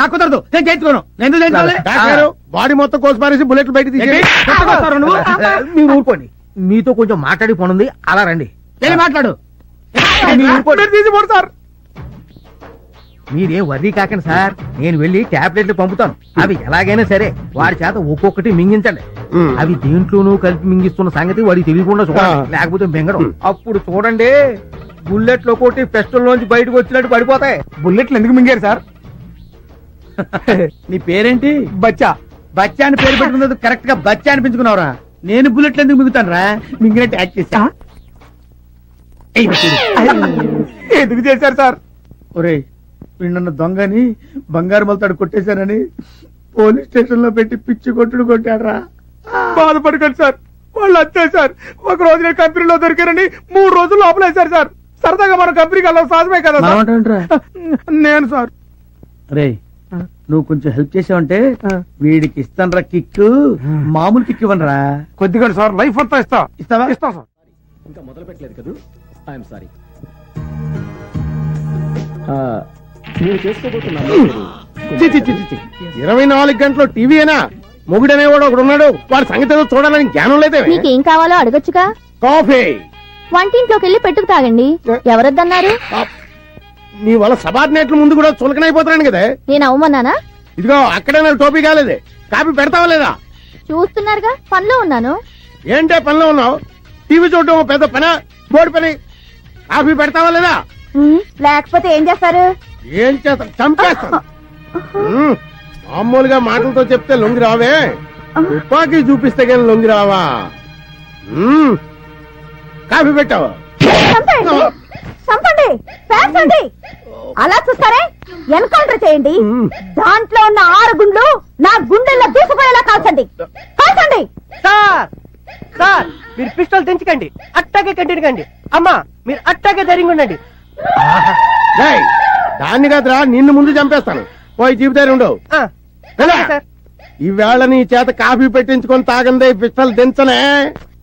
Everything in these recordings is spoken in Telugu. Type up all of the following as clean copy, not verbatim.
నాకు కుదరదు, నేను చేయించుకోను. నేను బాడీ మొత్తం కోసి పారేసి బుల్లెట్లు బయట మీరు ఊరుకోండి, మీతో కొంచెం మాట్లాడి పనుంది, అలా రండి. వెళ్ళి మాట్లాడు. సార్ మీరేం వర్రీ కాకండి సార్, నేను వెళ్ళి టాబ్లెట్లు పంపుతాను. అవి ఎలాగైనా సరే వాడి చేత ఒక్కొక్కటి మింగించండి. అవి దేంట్లోనూ కలిపి మింగిస్తున్న సంగతి వాడికి తెలియకుండా చూడండి, లేకపోతే మింగడం. అప్పుడు చూడండి బుల్లెట్లు కొట్టి పెస్టల్ లోంచి బయటకు వచ్చినట్టు పడిపోతాయి. బుల్లెట్లు ఎందుకు మింగారు సార్? నీ పేరేంటి? బచ్చా. బచ్చా అని పేరు పెట్టుకున్నది కరెక్ట్ గా బచ్చా అనిపించుకున్నావురా. నేను బుల్లెట్లు ఎందుకు మిగుతాను రా? మింగినట్టు యాక్ట్ చేశా. ఎందుకు చేశారు సార్? ఒరే వీళ్ళన్న దొంగని బంగారు మలతాడు కొట్టేశానని పోలీస్ స్టేషన్ లో పెట్టి పిచ్చి కొట్టుడు కొట్టాడరా. బాధపడకండి సార్, వాళ్ళు అంతే సార్. ఒక రోజు నేను కంపెనీలో దొరికారని 3 రోజులు లోపలేశారు సార్. సరదాగా మన కంపెనీకి వెళ్ళాలి సాధమే కదా నేను సార్. రే నువ్వు కొంచెం హెల్ప్ చేసావంటే వీడికి ఇస్తాను రా కిక్. మామూలు కిక్ ఇవ్వనరా, కొద్దిగా సార్. లైఫ్ అంతా ఇస్తావా? ఇస్తా సార్. ఇంకా మొదలు పెట్టలేదు కదా, ఐఎమ్ సారీ. మీరు చేసుకోబోతున్నారు 24 గంటలు టీవీనా? మొగుడనేవాడు ఒకడు ఉన్నాడు, వాడి సంగతి చూడాలని జ్ఞానం లేదే. మీకేం కావాలో అడగొచ్చుగా. కాఫీ వంటింట్లోకి వెళ్ళి పెట్టుకు తాగండి. ఎవరొద్దన్నారు? నీ వల్ల సబార్డినేట్ల ముందు కూడా చులకనైపోతున్నాను కదా. నేను అవమన్నానా? ఇదిగో అక్కడే నాకు టోపీ కాలేదే. కాఫీ పెడతావా లేదా? చూస్తున్నారుగా పనిలో ఉన్నాను. ఏంటే పనిలో ఉన్నావు? టీవీ చూడటం పెద్ద పని, బోర్డు పని. కాఫీ పెడతావా లేదా? లేకపోతే ఏం చేస్తారు? ఏం చేస్తా? చంపేస్తాను. మామూలుగా మాటలతో చెప్తే లొంగి రావే, తుపాకీ చూపిస్తే కానీ లొంగి రావా? కాఫీ పెట్టావా? చంపండి, పేర్చండి. అలా చూస్తారే, ఎన్కౌంటర్ చేయండి. దాంట్లో ఉన్న 6 గుండ్లు నా గుండెల్లో దూసుకుపోయేలా కాల్చండి. కాల్చండి. సార్ సార్ మీరు పిస్టల్ తెంచకండి, అట్టాగే కంటిన్యూ కండి. అమ్మా మీరు అట్టాగే ధైర్యంగా ఉండండి. దాన్ని కాదురా, నిన్ను ముందు చంపేస్తాను. పోయి జీవితాలు ఉండవు. ఈవేళ నీ చేత కాఫీ పెట్టించుకొని తాగందే పిస్టల్ దించనే.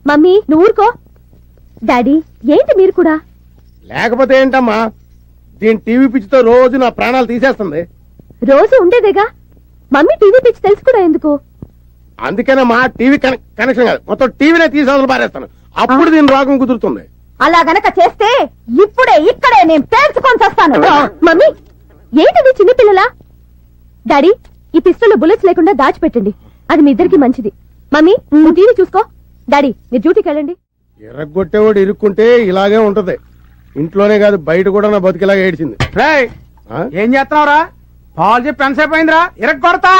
మమ్మీ నువ్వు ఊరుకో. డాడీ ఏంటి మీరు కూడా? లేకపోతే ఏంటమ్మా, దీని టీవీ పిచ్చితో రోజు నా ప్రాణాలు తీసేస్తుంది. రోజు ఉండేదేగా. మమ్మీ టీవీ పిచ్చి తెలుసు కూడా ఎందుకు? అందుకేనమ్మా టీవీ కనెక్షన్ కాదు, మొత్తం టీవీనే తీసేవలు పారేస్తాను. అప్పుడు దీని రోగం కుదురుతుంది. అలా గనక చేస్తే ఇప్పుడే ఇక్కడే నేను పేర్చుకొని చేస్తాను. మమ్మీ ఏంటది చిన్నపిల్లలా? డాడీ ఈ పిస్టల్లో బుల్లెట్స్ లేకుండా దాచిపెట్టండి, అది మీ ఇద్దరికి మంచిది. మమ్మీ నువ్వు టీవీ చూసుకో. డాడీ మీరు డ్యూటీకి వెళ్ళండి. ఎర్రగొట్టేవాడు ఇరుక్కుంటే ఇలాగే ఉంటది. ఇంట్లోనే కాదు బయట కూడా నా బతికిలాగా ఏడ్చింది. ఏం చేస్తున్నావురా? పాలు చెప్పి ఎంతసేపు అయిందిరా? ఇరగొడతా,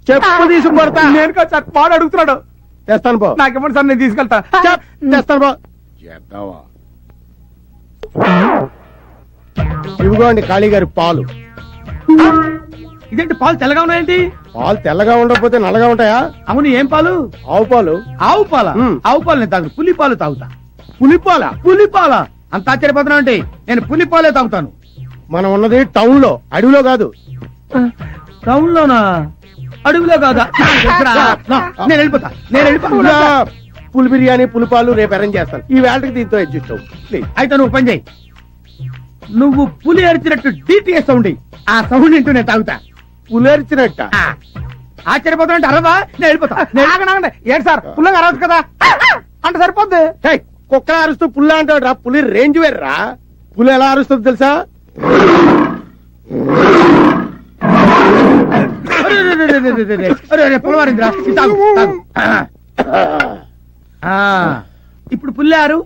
చెప్పు తీసుకు కొడతా. నేను కాదు సార్, పాలు అడుగుతున్నాడు. తెస్తాను పో. నాకేమో సార్, నేను తీసుకెళ్తా. తెస్తాను పో. చేద్దావా? ఇదిగోండి ఖాళీ గారి పాలు. ఇదేంటి పాలు తెల్లగా ఉన్నాయండి? పాలు తెల్లగా ఉండకపోతే నల్లగా ఉంటాయా? అవును. ఏం పాలు? ఆవు పాలు. ఆవు పాల? ఆవు పాలు నేను తాగు, పులి పాలు తాగుతా. పులిపాల? పులిపాల? అంత ఆశ్చర్యపోతున్నా అంటే నేను పులిపాలే తాగుతాను. మనం ఉన్నది టౌన్ లో, అడవిలో కాదు. టౌన్ లోనా? అడవిలో కాదా? నేను వెళ్ళిపోతా. పులి బిర్యానీ పులిపాలు రేపు అరేంజ్ చేస్తాను. ఈ వేళకి దీంతో అడ్జస్ట్ అవ్వు ప్లీజ్. అయితే నువ్వు పని చేయి, నువ్వు పులి అరిచినట్టు DTS సౌండ్, ఆ సౌండ్ ఇంటూ నేను తాగుతా. పులి అరిచినట్ట? ఆశ్చర్యపోతున్నా అరవా? నేను వెళ్ళిపోతా. ఏంటి సార్ పుల్లగా అరవచ్చు కదా అంటే సరిపోద్ది. కుక్క అరుస్తూ పుల్ల అంటాడు రా, పులి రేంజ్ వేర్రా. పులి ఎలా అరుస్తుంది తెలుసా? పులవారిందిరా. ఇప్పుడు పుల్లారు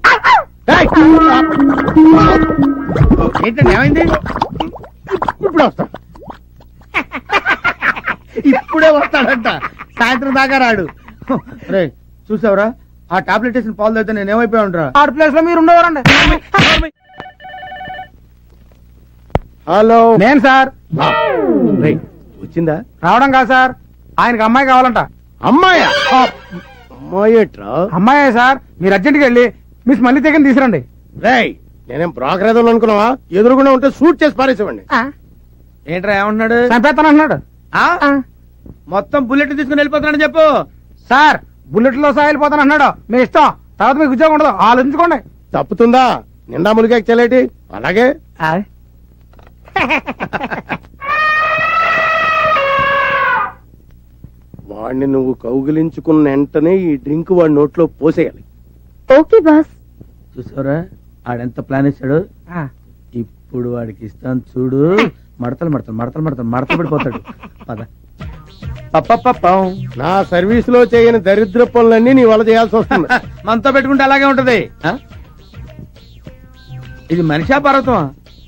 ఏంటండి? ఏమైంది? ఇప్పుడు వస్తా. ఇప్పుడే వస్తాడంట, సాయంత్రం దాకా రాడు. రే చూసావురా, ఆ టాబ్లెట్ వేసిన పాలు అయితే నేను ఏమైపోయా ఉంటా. ఆ ప్లేస్ లో మీరు ఉండేవారండి. హలో నేను సార్. వచ్చిందా? రావడం కాదు సార్, ఆయనకి అమ్మాయి కావాలంట. అమ్మాయా? అమ్మాయేట్రా? అమ్మాయే సార్. మీరు అర్జెంట్గా వెళ్ళి మిస్ మళ్ళీ తెగని తీసురండి. రేయ్ నేనేం బ్రోకర్ ఏదో అనుకున్నావా? ఎదురుగుండా ఉంటే షూట్ చేసి పారేసేవండి. ఏంట్రా ఏమంటున్నాడు? చంపేస్తాను అంటున్నాడు. మొత్తం బుల్లెట్ తీసుకుని వెళ్ళిపోతున్నాడని చెప్పు. సార్ బుల్లెట్ లో సహా వెళ్ళిపోతాను అన్నాడు. మీ ఇష్టం, తర్వాత మీకు ఉద్యోగం ఉండదు, ఆలోచించుకోండి. తప్పుతుందా? నిండా ములిగా చెల్లేటి. అలాగే వాడిని నువ్వు కౌగిలించుకున్న వెంటనే ఈ డ్రింక్ వాడి నోట్లో పోసేయాలి. Okay boss. చూసారా ఆడెంత ప్లాన్ వేసాడు. ఇప్పుడు వాడికి ఇస్తాను చూడు. మడతలు మడతలు మడతలు మడతలు మడతలు పడిపోతాడు. పద. నా సర్వీస్ లో చేయని దరిద్ర పనులన్నీ నీ వల్ల చేయాల్సి వస్తుంది. మనతో పెట్టుకుంటే అలాగే ఉంటది. ఇది మనిషా పర్వతమా?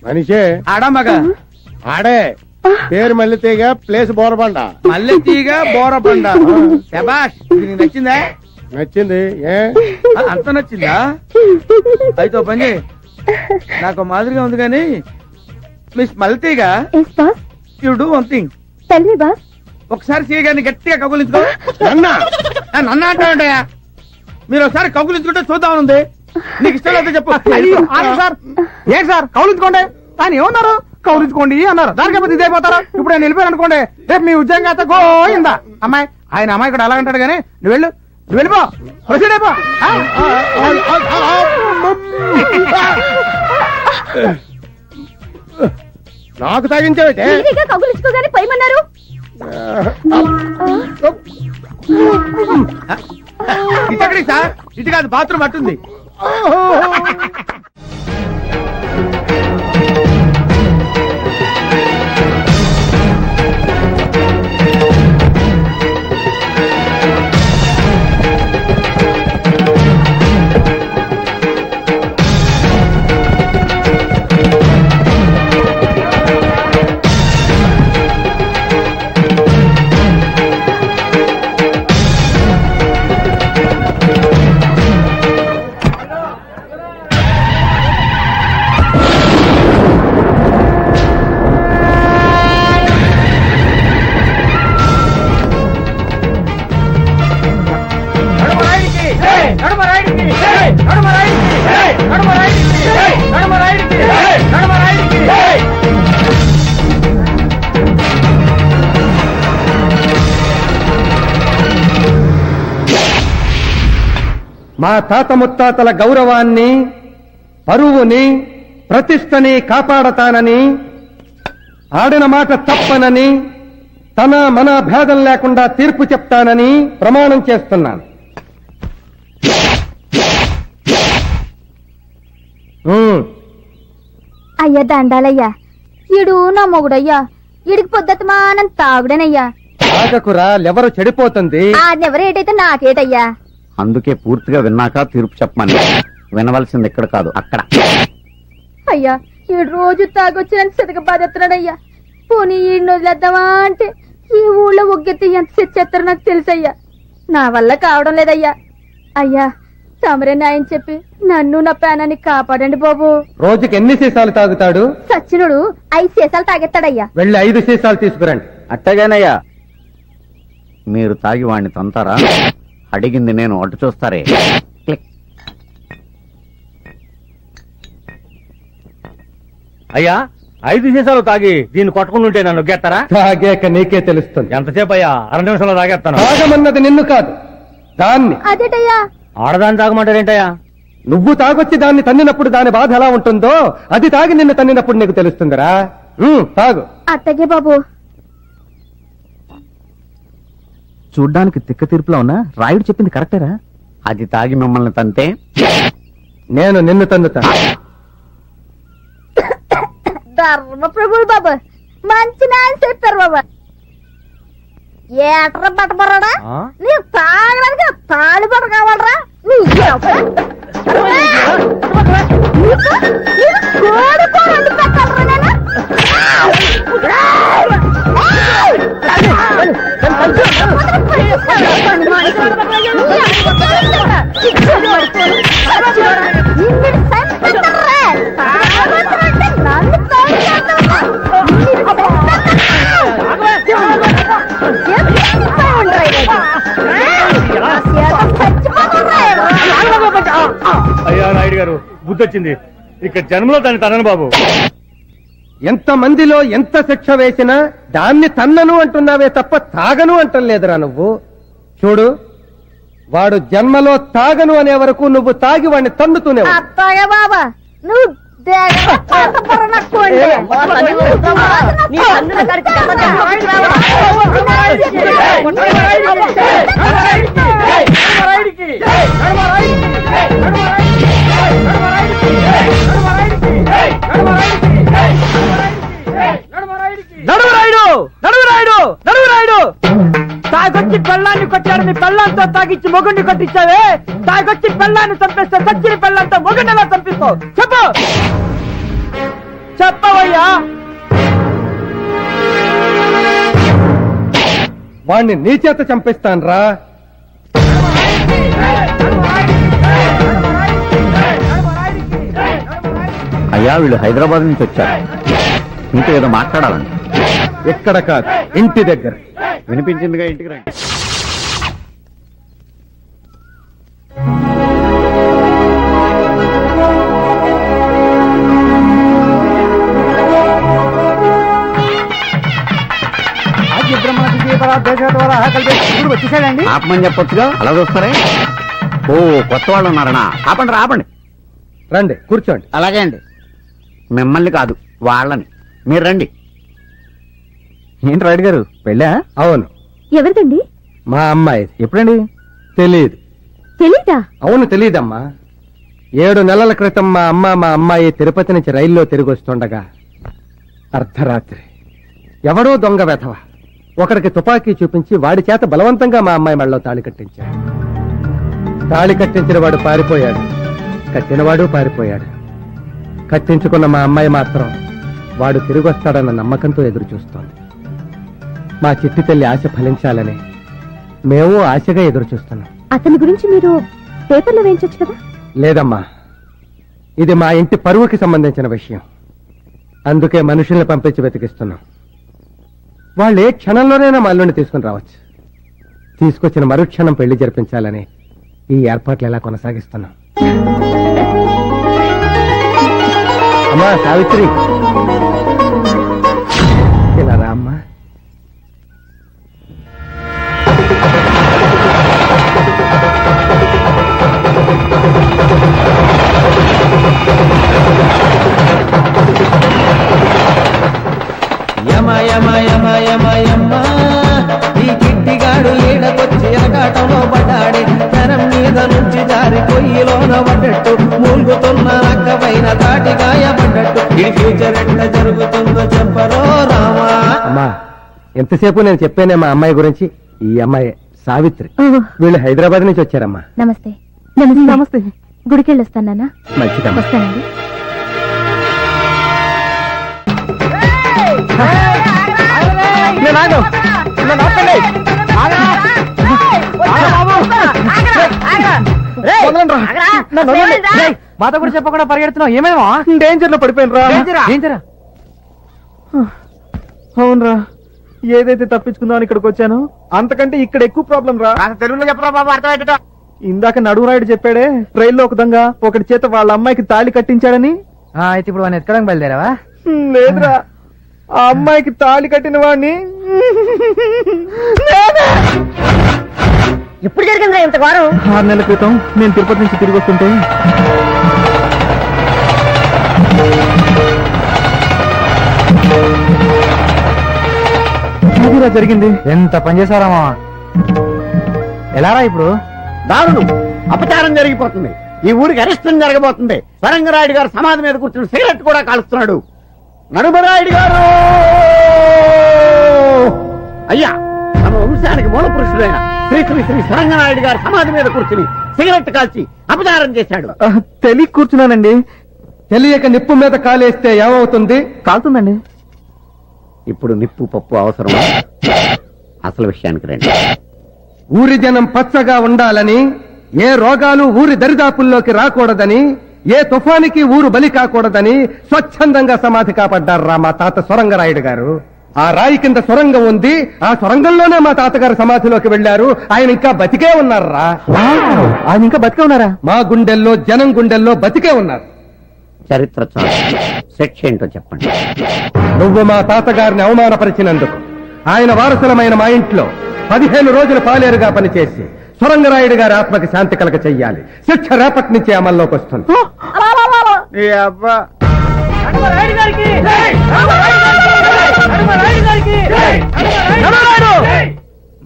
మనిషే. ఆడా మగ? ఆడే. పేరు మల్లెతీగ, ప్లేస్ బోరబండ. మల్లెతీగ బోరబండ. శబాష్. ఇది నీకు నచ్చిందా? నచ్చింది. ఏ అంత నచ్చిందా? అయితే పని చేయి, నాకు మాదిరిగా ఉంది కానీ miss Malletheega, you do one thing. ఒకసారి చేయగాని గట్టిగా కౌగులించుకో. నన్న అంటావుంటాయా? మీరు ఒకసారి కౌగులించుకుంటే చూద్దామనుంది. నీకు ఇష్టం లేదో చెప్పు. సార్ ఏంటి సార్ కౌలించుకోండి ఆయన ఏమన్నారు? కౌలించుకోండి అన్నారు. దానికపోతే ఇదైపోతారా? ఇప్పుడు నేను వెళ్ళిపోయాను అనుకోండి, రేపు మీ ఉద్యోగం అయితే గోయిందా. అమ్మాయి ఆయన అమ్మాయి కూడా ఎలా అంటాడు కానీ నువ్వు వెళ్ళిపో. ప్రొసీడ్ అయిపో. నాకు తాగించావే. కౌగులించుకోగానే పోయమన్నారు. ఇటక్కడి సార్, ఇటు కాదు బాత్రూమ్ అట్టుంది. మా తాత ముత్తాతల గౌరవాన్ని, పరువుని, ప్రతిష్టని కాపాడతానని, ఆడిన మాట తప్పనని, తన మన భేదం లేకుండా తీర్పు చెప్తానని ప్రమాణం చేస్తున్నాను. అయ్యా దండాలయ్యా, ఈడు నా మొగుడయ్యా, ఈడికి పొద్దుమానం తాగుడనయ్యా. తాగకురా, ఎవరు చెడిపోతుంది. ఆడెవరేటైతే నాకేటయ్యా. అందుకే పూర్తిగా విన్నాక తీర్పు చెప్పమని. వినవలసింది ఇక్కడ కాదు, అక్కడ. అయ్యా ఈడు రోజు తాగొచ్చి నన్ను సితక బాధెత్తున్నాడయ్యా. పోనీ ఈడిని వదిలేద్దామా అంటే ఈ ఊళ్ళో ఒగ్గెత్తి ఎంత చెచ్చేస్తారో నాకు తెలుసయ్యా. నా వల్ల కావడం లేదయ్యా. అయ్యా తమరే న్యాయం చెప్పి నన్ను నా ప్రాణాన్ని కాపాడండి బాబు. రోజుకి ఎన్ని సీసాలు తాగుతాడు? సచ్చినుడు 5 సీసాలు తాగెత్తాడయ్యా. వెళ్ళి 5 సీసాలు తీసుకురండి. అట్టగానయ్యా. మీరు తాగి వాడిని తంతారా? అడిగింది నేను, అటు చూస్తారే. అయ్యా 5 సీసాలు తాగి దీన్ని కొట్టుకుంటుంటే నన్ను గెత్తారా? తాగాక నీకే తెలుస్తుంది. ఎంతసేపు అయ్యా? 2 నిమిషంలో తాగేస్తాను. తాగమన్నది నిన్ను కాదు, దాన్ని. అదేటయ్యా? ఆడదాన్ని తాగమంటారేంటయ్యా? నువ్వు తాగొచ్చి దాన్ని తన్నినప్పుడు దాని బాధ ఎలా ఉంటుందో అది తాగి నిన్ను తన్నినప్పుడు నీకు తెలుస్తుందిరా. తాగు. అట్టగే బాబు. చూడ్డానికి తిక్క తీర్పులో ఉన్నా రాయుడు చెప్పింది కరెక్టేరా? అది తాగి మిమ్మల్ని తంతే నేను నిన్ను తన్నుతా. ధర్మ ప్రభులు బాబు, మంచి న్యాయం చెప్పారు బాబా. ఏట్రా పట్టబరాడా? నీ తాగడానికి తాళి పట్ట కావాలరా? అయ్యా నాయుడు గారు, బుద్ధి వచ్చింది. ఇక జన్మలో దాన్ని తనను బాబు. ఎంత మందిలో ఎంత శిక్ష వేసినా దాన్ని తన్నను అంటున్నావే తప్ప తాగను అంటలేదురా నువ్వు. చూడు, వాడు జన్మలో తాగను అనే వరకు నువ్వు తాగి వాడిని తన్నుతూనే. అత్తాగా బాబా, నువ్వు ఏదో తాగిచ్చి మొగుడిని కొట్టించావే, తాగొచ్చి పెళ్ళాన్ని చంపేస్తే సచ్చిన పెళ్ళంతా మొగుడిని ఎలా చంపిస్తావు? చెప్పు, చెప్పవయ్యా. వాణ్ణి నీ చేత చంపిస్తాను రా. అయ్యా, వీళ్ళు హైదరాబాద్ నుంచి వచ్చారు. మీతో ఏదో మాట్లాడాలండి. ఎక్కడ కాదు, ఇంటి దగ్గర. వినిపించిందిగా, ఇంటికి రండి. వచ్చేసాడండి. ఆపమని చెప్పొచ్చుగా, అలా చూస్తారే. ఓ, కొత్త వాళ్ళు ఉన్నారనా? ఆపండి, ఆపండి. రండి, కూర్చోండి. అలాగే అండి. మిమ్మల్ని కాదు, వాళ్ళని. మీరు రండి. ఏంటి రాయుడు గారు, పెళ్ళా? అవును. ఎవరిదండి? మా అమ్మాయి. ఎప్పుడండి? తెలీదు. తెలీదా? అవును, తెలీదమ్మా. 7 నెలల క్రితం మా అమ్మాయి తిరుపతి నుంచి రైల్లో తిరిగి వస్తుండగా అర్ధరాత్రి ఎవడో దొంగ వెధవ ఒకడికి తుపాకీ చూపించి వాడి చేత బలవంతంగా మా అమ్మాయి మెడలో తాళి కట్టించాడు. తాళి కట్టించిన వాడు పారిపోయాడు, కట్టినవాడు పారిపోయాడు. కట్టించుకున్న మా అమ్మాయి మాత్రం వాడు తిరిగి వస్తాడన్న నమ్మకంతో ఎదురు చూస్తోంది. మా చిట్టి తల్లి ఆశ ఫలించాలని మేము ఆశగా ఎదురు చూస్తున్నాం. అతని గురించి మీరు పేపర్లో వేయించొచ్చు కదా? లేదమ్మా, ఇది మా ఇంటి పరువుకి సంబంధించిన విషయం. అందుకే మనుషుల్ని పంపించి వెతికిస్తున్నాం. వాళ్ళు ఏ క్షణంలోనైనా మా అల్లుడిని తీసుకుని రావచ్చు. తీసుకొచ్చిన మరుక్షణం పెళ్లి జరిపించాలని ఈ ఏర్పాట్లు ఎలా కొనసాగిస్తున్నాం. అమ్మా సావిత్రి, ఇలా రా అమ్మా. యమ యమ యమ యమ యమ ఈ కిట్టిగాడు ఈడకొచ్చి ఎరగాటంలో పడ్డాడే. తరం మీద నుంచి జారి పొయ్యిలోన పడ్డట్టు, మూలుగుతున్న నక్కపైన తాటి గాయపడ్డట్టు. ఈ ఫ్యూచర్ ఎట్లా జరుగుతుందో చెప్పరో రామా. అమ్మా, ఎంతసేపు నేను చెప్పానే మా అమ్మాయి గురించి. ఈ అమ్మాయి సావిత్రి. వీళ్ళు హైదరాబాద్ నుంచి వచ్చారమ్మా. నమస్తే. నమస్తే. గుడికి వెళ్ళొస్తానా? మంచిదమ్మా. వస్తానండి. మాతో కూడా చెప్పకుండా పరిగెడుతున్నావు, ఏమేమో? డేంజర్ లో పడిపోయినరా. డేంజరా? అవునరా, ఏదైతే తప్పించుకుందామని ఇక్కడికి వచ్చాను అంతకంటే ఇక్కడ ఎక్కువ ప్రాబ్లం రా. తెలుగులో చెప్పరా బాబు, అర్థమవుతుందా? ఇందాక నడువురాయుడు చెప్పాడే, రైల్లో ఒక దొంగ ఒకటి చేత వాళ్ళ అమ్మాయికి తాళి కట్టించాడని. అయితే ఇప్పుడు వాడిని ఎత్తుకోవడానికి బయలుదేరావా? లేదురా, ఆ అమ్మాయికి తాళి కట్టిన వాడిని. ఇప్పుడు జరిగిందా ఇంత వారం? 6 నెలల క్రితం నేను తిరుపతి నుంచి తిరిగి వస్తుంటే ఇదిరా జరిగింది. ఎంత పని చేశారామా? ఎలారా ఇప్పుడు? దారుణం, అపచారం జరిగిపోతుంది. ఈ ఊరికి అరెస్టం జరగబోతుంది. సరంగరాయుడు గారు సమాధి మీద కూర్చుని సిగరెట్ కూడా కాలుస్తున్నాడు. నడుమరాయుడు గారు, అయ్యా, తమ వంశానికి మూల పురుషుడైన శ్రీ శ్రీ శ్రీ సరంగనాయుడు గారు సమాధి మీద కూర్చుని సిగరెట్ కాల్చి అపచారం చేశాడు. తెలియ కూర్చున్నానండి. తెలియక నిప్పు మీద కాలేస్తే ఏమవుతుంది? కాలుతుందండి. ఇప్పుడు నిప్పు పప్పు అవసరమా? అసలు విషయానికి రండి. ఊరి జనం పచ్చగా ఉండాలని, ఏ రోగాలు ఊరి దరిదాపుల్లోకి రాకూడదని, ఏ తుఫానికి ఊరు బలి కాకూడదని స్వచ్ఛందంగా సమాధి కాపాడ్డారా మా తాత సొరంగరాయుడు గారు. ఆ రాయి కింద సొరంగం ఉంది, ఆ సొరంగంలోనే మా తాతగారు సమాధిలోకి వెళ్లారు. ఆయన ఇంకా బతికే ఉన్నారా? ఆయన ఇంకా బతికే ఉన్నారా? మా గుండెల్లో, జనం గుండెల్లో బతికే ఉన్నారు. చరిత్ర చాలు, శిక్ష ఏంటో చెప్పండి. నువ్వు మా తాతగారిని అవమానపరిచినందుకు ఆయన వారసులమైన మా ఇంట్లో 15 రోజులు పాలేరుగా పనిచేసి సొరంగరాయుడు గారి ఆత్మకి శాంతి కలగ చెయ్యాలి. శిక్ష రేపటి నుంచి అమల్లోకి వస్తుంది.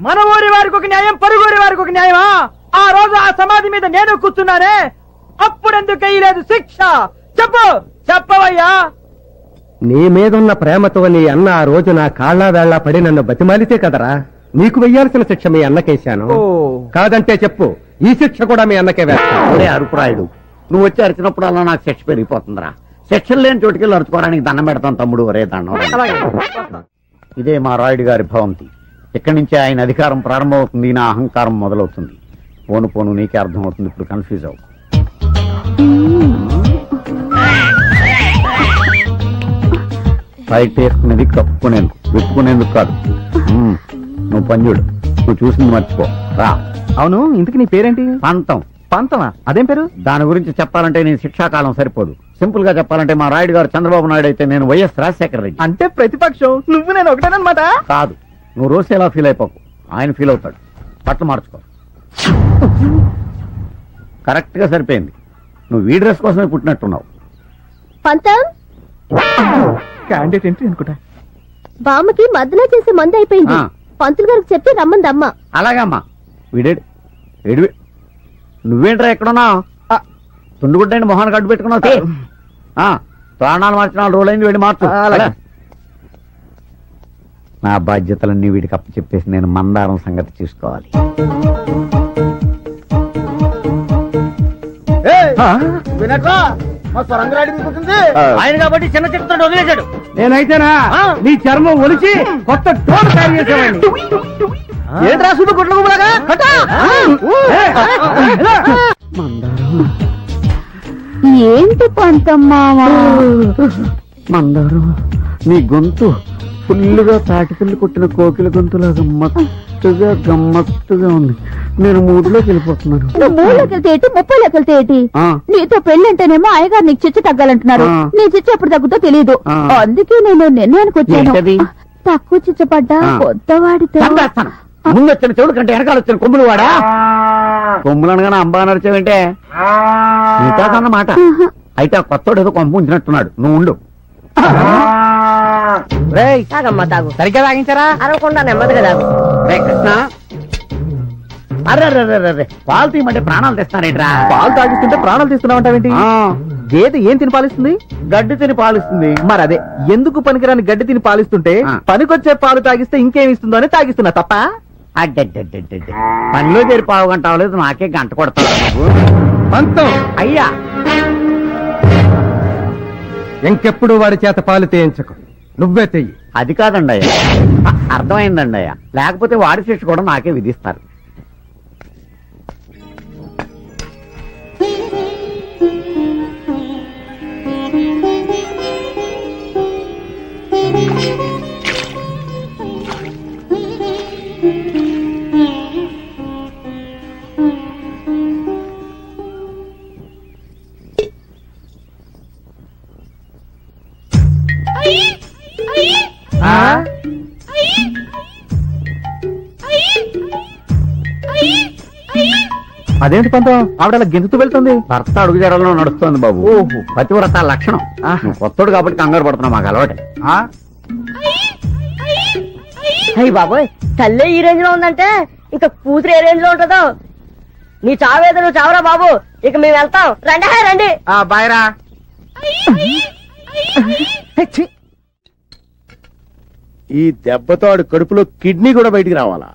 మన ఊరి వారికి ఒక న్యాయం, పరుగురి వారికి ఒక న్యాయమా? ఆ రోజు ఆ సమాధి మీద నేను కూర్చున్నానే, అప్పుడెందుకు వేయలేదు శిక్ష? చెప్పు, చెప్పవయ్యా. నీ మీదున్న ప్రేమతో నీ అన్న ఆ రోజు నా కాళ్ళ వేళ్ల పడి నన్ను బతిమాలితే కదరా. నీకు వెయ్యాల్సిన శిక్ష మీ అన్నకేశాను. కాదంటే చెప్పు, ఈ శిక్ష కూడా మీ అన్నకే వేస్తాను. అరుపురాయుడు, నువ్వు వచ్చి అరిచినప్పుడు అలా నాకు శిక్ష పెరిగిపోతుందిరా. శిక్షలు లేని చోటుకెళ్ళి అరుచుకోవడానికి దండం పెడతాను తమ్ముడు. ఒరే దండం. ఇదే మా రాయుడు గారి భవంతి. ఇక్కడి నుంచి ఆయన అధికారం ప్రారంభమవుతుంది, నా అహంకారం మొదలవుతుంది. పోను పోను నీకే అర్థమవుతుంది. ఇప్పుడు కన్ఫ్యూజ్ అవు. బయట వేసుకునేది కప్పుకునేందుకు, విప్పుకునేందుకు కాదు. నువ్వు పంజుడు, నువ్వు చూసింది మర్చిపో రా. అవును, ఇంతకు నీ పేరేంటి? పంతం. పంతమా? అదేం పేరు? దాని గురించి చెప్పాలంటే నేను శిక్షాకాలం సరిపోదు. సింపుల్ గా చెప్పాలంటే మా రాయుడు గారు చంద్రబాబు నాయుడు అయితే నేను వైఎస్ రాజశేఖర రెడ్డి. అంటే ప్రతిపక్షం నువ్వు నేను ఒకటేనమాట. కాదు, నువ్వు రోజు ఎలా ఫీల్ అయిపోకు, ఆయన ఫీల్ అవుతాడు. బట్టలు మార్చుకో. కరెక్ట్ గా సరిపోయింది. నువ్వు ఈ డ్రెస్ కోసమే పుట్టినట్టున్నావు. పంతం క్యాండిడేట్ ఎంట్రీ అనుకుంటా. బామ్మకి మద్దన చేసే మంది అయిపోయింది. పంతులు గారికి చెప్పి రమ్మందమ్మా. అలాగమ్మా. వీడేడు ఏడు. నువ్వేంట్రా ఎక్కడున్నావు? తుండుగుడ్డండి మొహాన్ని కట్టు పెట్టుకున్నావు. ప్రాణాలు మార్చిన 4 రోజులైంది. వెళ్ళి మార్చు. నా బాధ్యతలన్నీ వీడికి అప్పు చెప్పేసి నేను మందారం సంగతి చూసుకోవాలి. ఆయన కాబట్టి చిన్న చెట్టుతో వదిలేశాడు. నేనైతేనా నీ చర్మం ఒలిచి కొత్త తోట తయారు చేసేవాడిని. ఏంట్రా సుడు గుడ్ల గుబలాగా? ఏంటి పంతమ్మావా? మందారం, నీ గొంతు ఫుల్లుగా తాటిపిల్లి కొట్టిన కోకిల గొంతులాగా గమ్మత్తుగా ఉంది. నేను మూడులోకి వెళ్ళిపోతున్నాను. నువ్వు 3లోకి వెళ్తే ఏంటి, 30లోకి వెళ్తే ఏంటి? నీతో పెళ్ళంటేనేమో అయ్యగారు నీకు చిచ్చు తగ్గాలంటున్నారు. నీ చిచ్చు ఎప్పుడు తగ్గుతో తెలియదు. అందుకే నేను నిర్ణయానికి వచ్చాను. తక్కువ చిచ్చపడ్డా కొత్తవాడితో. ముందు వచ్చిన చెవుడు కంటే వెనకాల వచ్చిన కొమ్ములు వాడా. కొమ్ములు అనగానే అంబా నడిచావంటే నీతాదన్నమాట. అయితే ఆ కొత్తోడు ఏదో కొంప ఉంచినట్టున్నాడు. నువ్వు ఉండు. సరిగ్గా తాగించారా? అరవకుండా నెమ్మదిగా తాగు. కృష్ణ, అరే పాలు తీయమంటే ప్రాణాలు తెస్తానేట్రా? పాలు తాగిస్తుంటే ప్రాణాలు తీస్తున్నావంటావేంటి? గేదె ఏం తిని పాలిస్తుంది? గడ్డి తిని పాలిస్తుంది. మరి అదే, ఎందుకు పనికిరాని గడ్డి తిని పాలిస్తుంటే పనికొచ్చే పాలు తాగిస్తే ఇంకేమిస్తుందో అని తాగిస్తున్నా తప్ప. అడ్డడ్డడ్డడ్డ పనిలో చేరి పావు గంట అవ్వలేదు, నాకే గంట కొడతావు నువ్వు. పంతం అయ్యా, ఇంకెప్పుడు వాడి చేత పాలు తేయించకు, నువ్వే తెయ్యి. అది కాదండి అయ్యా, అర్థమైందండి అయ్యా. లేకపోతే వాడి శిక్ష కూడా నాకే విధిస్తారు. అదేంటి పంతం, ఆవిడ గెంతుతూ వెళ్తుంది? భర్త అడుగు జరలో నడుస్తోంది బాబు. పతివ్రత లక్షణం. కొత్తోడు కాబట్టి కంగారు పడుతున్నావు, మాకు అలవాటే. అయ్యి బాబోయ్, తల్లే ఈ రేంజ్ లో ఉందంటే ఇక కూతురు ఏ రేంజ్ లో ఉంటుందో. నీ చావేదో నువ్వు చావరా బాబు, ఇక మేము వెళ్తాం. రండి రండి. బాయ్రా. ఈ దెబ్బతో ఆడు కడుపులో కిడ్నీ కూడా బయటికి రావాలా?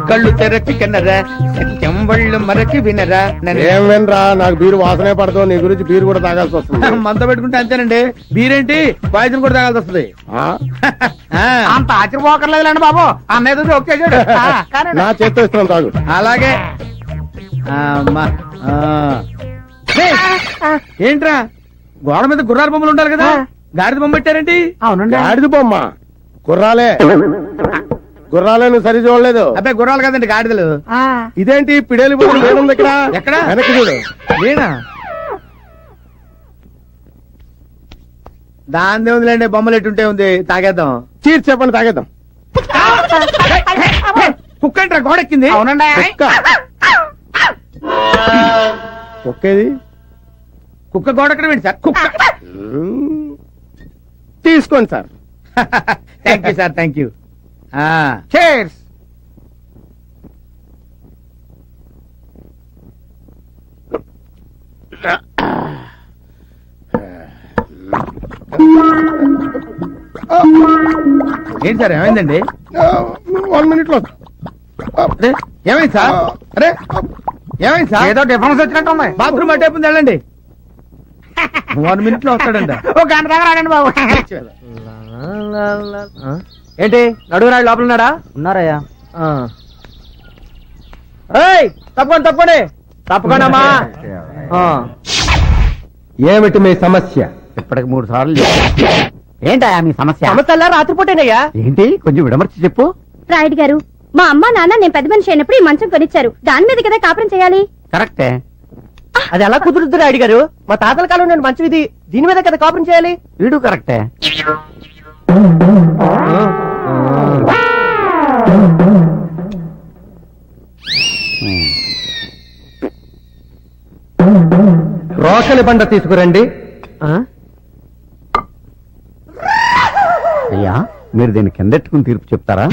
కళ్ళు తెరచి కన్నరా, చెంబళ్ళు మరచి వినరా. ఏం వినరా, నాకు బీరు వాసనే పడతావు. నీ గురించి బీరు కూడా తాగాల్సి వస్తుంది. మంత పెట్టుకుంటే అంతేనండి. బీరేంటి, పాయసం కూడా తాగాల్సి వస్తుంది. అంత ఆశ్చర్యపోకర్లేదులేండి బాబు, అన్నయ్య ఒకేసాడు. నా చేత్తో ఇస్తున్నాను, తాగు. అలాగే. ఏంట్రా, గోడ మీద గుర్రాల బొమ్మలు ఉండాలి కదా, గాడిద బొమ్మ పెట్టారేంటి? అవునండి, గాడిద బొమ్మ. గుర్రాలే గుర్రాలే, నువ్వు సరి చూడలేదు. అబ్బాయి గుర్రాలు కదండి, గాడిదలు. ఇదేంటి పిడేలు ఉంది ఇక్కడ? ఎక్కడ? వెనక్కి చూడు. లేనా? దాని ఉందిలేండి, బొమ్మలు ఎట్టుంటే ఉంది. తాగేద్దాం. చీర్ చెప్పండి, తాగేద్దాం. కుక్క ఏంట్రా గోడెక్కింది? అవునండి. కుక్కేది? కుక్క గోడెక్కడం ఏంటి సార్? కుక్క తీసుకోండి sir. Thank you sir, thank you. Cheers. ఏంటి సార్ ఏమైందండి? 1 minute లో అరే ఏమైంది సార్? అరే ఏమైంది సార్? ఏదో డిఫరెన్స్ వచ్చినట్టు ఉంది. బాత్రూమ్ అటే వెళ్ళండి. 1 minute లో వస్తాడండి. ఒక గంట దగ్గర ఆగండి బాబు. ఏంటి నడుగురాడు లోపల ఉన్నాడా? ఉన్నారయ్యా. తప్పండి తప్పకుండా. ఏమిటి మీ సమస్య? ఇప్పటికి 3 సార్లు చెప్పాను. ఏంటా మీ సమస్య? సమస్యల్లా రాత్రిపూటేనయ్యా. ఏంటి కొంచెం విడమర్చి చెప్పు. రాయుడు గారు, మా అమ్మ నాన్న నేను పెద్ద మనిషి అయినప్పుడు ఈ మంచం కొనిచ్చారు. దాని మీద కదా కాపురం చేయాలి. కరెక్టే. అది ఎలా కుదురుద్దు రాయుడు గారు? మా తాతల కాలం నేను మంచం ఇది, దీని మీద కదా కాపురం చేయాలి. వీడు కరెక్టే. రోకలి బండ తీసుకురండి. అయ్యా మీరు దీన్ని కిందెట్టుకుని తీర్పు చెప్తారా?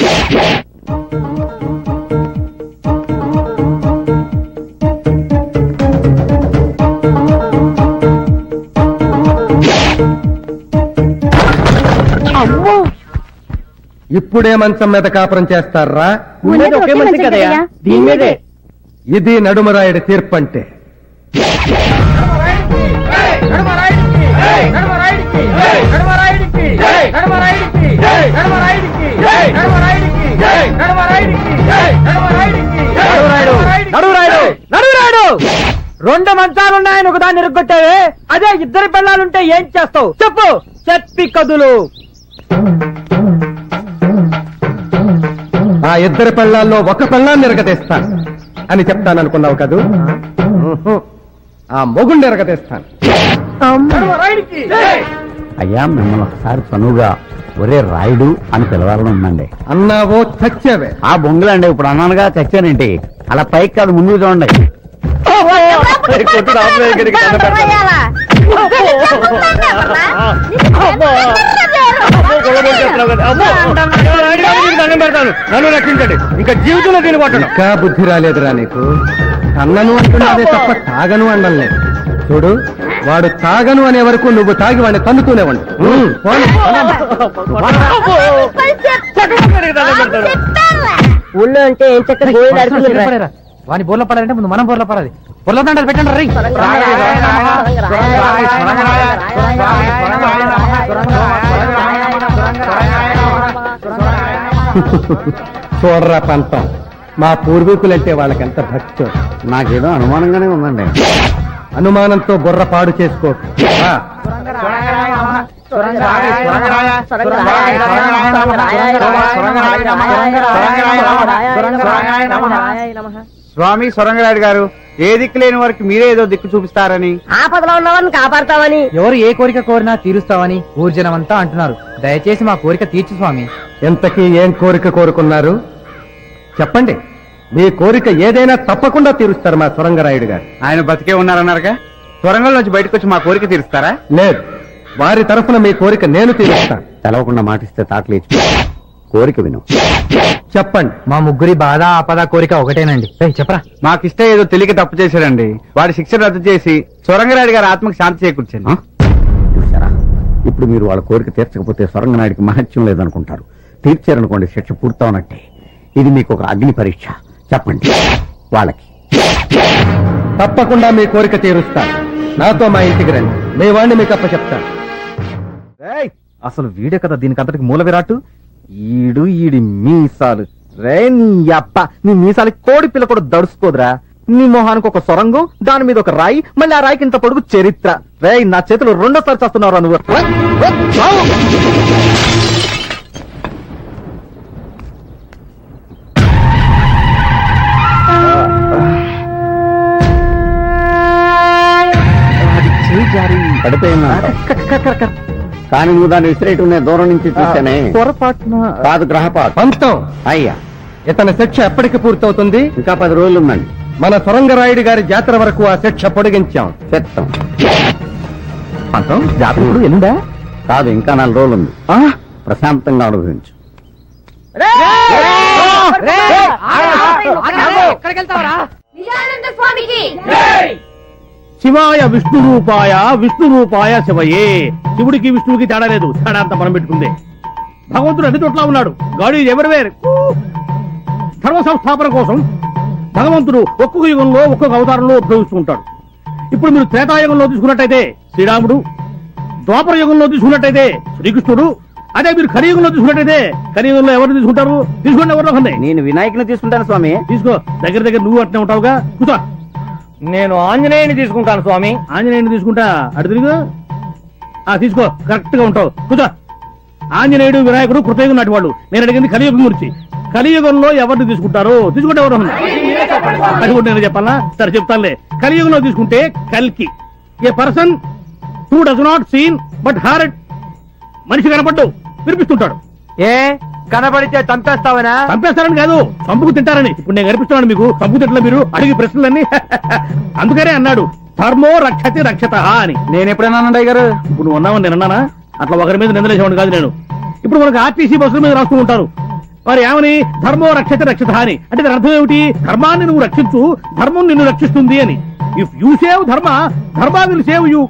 ఇప్పుడే మంచం మీద కాపురం చేస్తారా? ఒకే మంచి కదయ్యా, దీని మీదే. ఇది నడుమరాయుడి తీర్పు అంటే. రెండు మంచాలున్నాయని ఒకదాన్ని ఇరుగ్గొట్టావే, అదే ఇద్దరు పిల్లలుంటే ఏం చేస్తావు చెప్పు. చెప్పి కదులు. ఆ ఇద్దరి పెళ్ళాల్లో ఒక పెళ్ళాన్ని ఎరగతేస్తాను అని చెప్తాననుకున్నావు కదూ? ఆ మొగుండి ఎరగతేస్తాను. అయ్యా మిమ్మల్ని ఒకసారి చనువుగా ఒరే రాయుడు అని పిలవాలని ఉందండి. అన్నావో చచ్చావే. ఆ బొంగులండి ఇప్పుడు అన్నానుగా చచ్చానేంటి? అలా పైకి కాదు ముందు చూడండి. నన్ను రక్షించండి. ఇంకా జీవితంలో దీని కొట్టను. ఇంకా బుద్ధి రాలేదురా నీకు? కన్నను అంటున్నావే తప్ప తాగను అనలేదు. చూడు, వాడు తాగను అనే వరకు నువ్వు తాగి వాడిని తన్నుతూనే ఉండు. ఊళ్ళో అంటే ఏం చక్కగా గోళీలు ఆడుకుంటున్నారు. వాని బోర్లో పడాలంటే ముందు మనం బోర్లో పడాలి. బోర్లో దండాలు పెట్టండి రై. చూడరా పంతం, మా పూర్వీకులంటే వాళ్ళకెంత భక్తి. నాకేదో అనుమానంగానే ఉందండి. అనుమానంతో బుర్ర పాడు చేసుకో. స్వామి సొరంగరాయుడు గారు, ఏ దిక్కు లేని వారికి మీరే ఏదో దిక్కు చూపిస్తారని, ఆపదలో ఉన్నవారిని కాపాడతామని, ఎవరు ఏ కోరిక కోరినా తీరుస్తామని ఊర్జనమంతా అంటున్నారు. దయచేసి మా కోరిక తీర్చు స్వామి. ఎంతకీ ఏం కోరిక కోరుకున్నారు చెప్పండి. మీ కోరిక ఏదైనా తప్పకుండా తీరుస్తారు మా సొరంగరాయుడు గారు. ఆయన బతికే ఉన్నారన్నారుగా, సొరంగంలోంచి బయటకు వచ్చి మా కోరిక తీరుస్తారా? లేదు, వారి తరఫున మీ కోరిక నేను తీరుస్తాను. తెలవకుండా మాటిస్తే తాటలేచి కోరిక విను. చెప్పండి. మా ముగ్గురి బాధ ఆపద కోరిక ఒకటేనండి. చెప్పరా. మాకిష్ట ఏదో తెలియక తప్పు చేశాడండి. వాడి శిక్ష రద్దు చేసి సొరంగరాయుడు గారి ఆత్మకు శాంతి చేకూర్చండి. చూసారా, ఇప్పుడు మీరు వాళ్ళ కోరిక తీర్చకపోతే సొరంగనాయుడికి మహత్యం లేదనుకుంటారు. తీర్చారనుకోండి శిక్ష పూర్తవునట్టే. ఇది మీకు ఒక అగ్ని పరీక్ష. చెప్పండి వాళ్ళకి. తప్పకుండా మీ కోరిక తీరుస్తాను. నాతో మా ఇంటికి రండి, మీ వాడిని మీకు అప్ప చెప్తాను. అసలు వీడే కదా దీనికి అంతటికి మూల విరాటు. ఈడి మీసాలు రే నీ అప్ప. నీ మీసాలకి కోడి పిల్ల కూడా దడుచుకోదురా. నీ మొహానికి ఒక సొరంగం, దాని మీద ఒక రాయి, మళ్ళీ ఆ రాయికి ఇంత పొడుగు చరిత్ర. రే నా చేతులు రెండోసారి చేస్తున్నావురా నువ్వు. పడిపోయిందా? కానీ నువ్వు దాన్ని విసిరేయటం దూరం నుంచి చూసానే. పొరపాటున కాదు, గ్రహపాటు. పంతం, అయ్యా ఇతని శిక్ష ఎప్పటికి పూర్తవుతుంది? ఇంకా 10 రోజులు ఉందండి. మన సొరంగరాయుడు గారి జాతర వరకు ఆ శిక్ష పొడిగించాం. చెప్తాం. పంతం జాతర ఎల్లుండా? కాదు, ఇంకా 4 రోజులు ఉంది. ప్రశాంతంగా అనుభవించు. శివాయ విష్ణు రూపాయ శివయే. శివుడికి విష్ణువుకి తేడా లేదు, తేడా అంతా మనం పెట్టుకుందే. భగవంతుడు అన్ని చోట్ల ఉన్నాడు. God is everywhere. ధర్మ సంస్థాపన కోసం భగవంతుడు ఒక్కొక్క యుగంలో ఒక్కొక్క అవతారంలో ఉద్భవిస్తూ ఉంటాడు. ఇప్పుడు మీరు త్రేతాయుగంలో తీసుకున్నట్టయితే శ్రీరాముడు, ద్వాపర యుగంలో తీసుకున్నట్టయితే శ్రీకృష్ణుడు, అదే మీరు కలియుగంలో తీసుకున్నట్టయితే కలియుగంలో ఎవరిని తీసుకుంటారు? తీసుకోండి, ఎవరిలో ఉంది. నేను వినాయకుని తీసుకుంటాను స్వామి. తీసుకో, దగ్గర దగ్గర నువ్వు అట్నే ఉంటావుగా. కూర్చో. నేను ఆంజనేయుని తీసుకుంటాను స్వామి. ఆంజనేయుని తీసుకుంటా. అటు తిరుగు. తీసుకో, కరెక్ట్ గా ఉంటావు. కూర్చో. ఆంజనేయుడు వినాయకుడు కృతయుగం నాటి వాళ్ళు. నేను అడిగింది కలియుగం గురించి. కలియుగంలో ఎవరిని తీసుకుంటారు? తీసుకుంటే ఎవరు? అది కూడా నేను చెప్పాలా? సరే చెప్తానులే. కలియుగంలో తీసుకుంటే కల్కి, a person who does not seen but heard. మనిషి కనపడ్డు వినిపిస్తుంటాడు. ఏ కనబడితే చంపేస్తావనా? చంపేస్తారని కాదు, చంపుకు తింటారని. ఇప్పుడు నేను కనిపిస్తున్నాను మీకు. చంపుకు తింటలే మీరు అడిగి ప్రశ్నలన్నీ. అందుకనే అన్నాడు ధర్మో రక్షతి రక్షత అని. నేను ఎప్పుడైనా అన్నయ్య గారు? ఇప్పుడు నువ్వు ఉన్నావని నేను అన్నానా? అట్లా ఒకరి మీద నిందలేసేవాడు కాదు నేను. ఇప్పుడు మనకు ఆర్టీసీ బస్సుల మీద రాస్తూ ఉంటారు, మరి ఏమని? ధర్మో రక్షతి రక్షత అని. అంటే దాని అర్థం ఏమిటి? ధర్మాన్ని నువ్వు రక్షించు, ధర్మం నిన్ను రక్షిస్తుంది అని. ఇఫ్ యూ సేవ్ ధర్మ, ధర్మ విల్ సేవ్ యూ.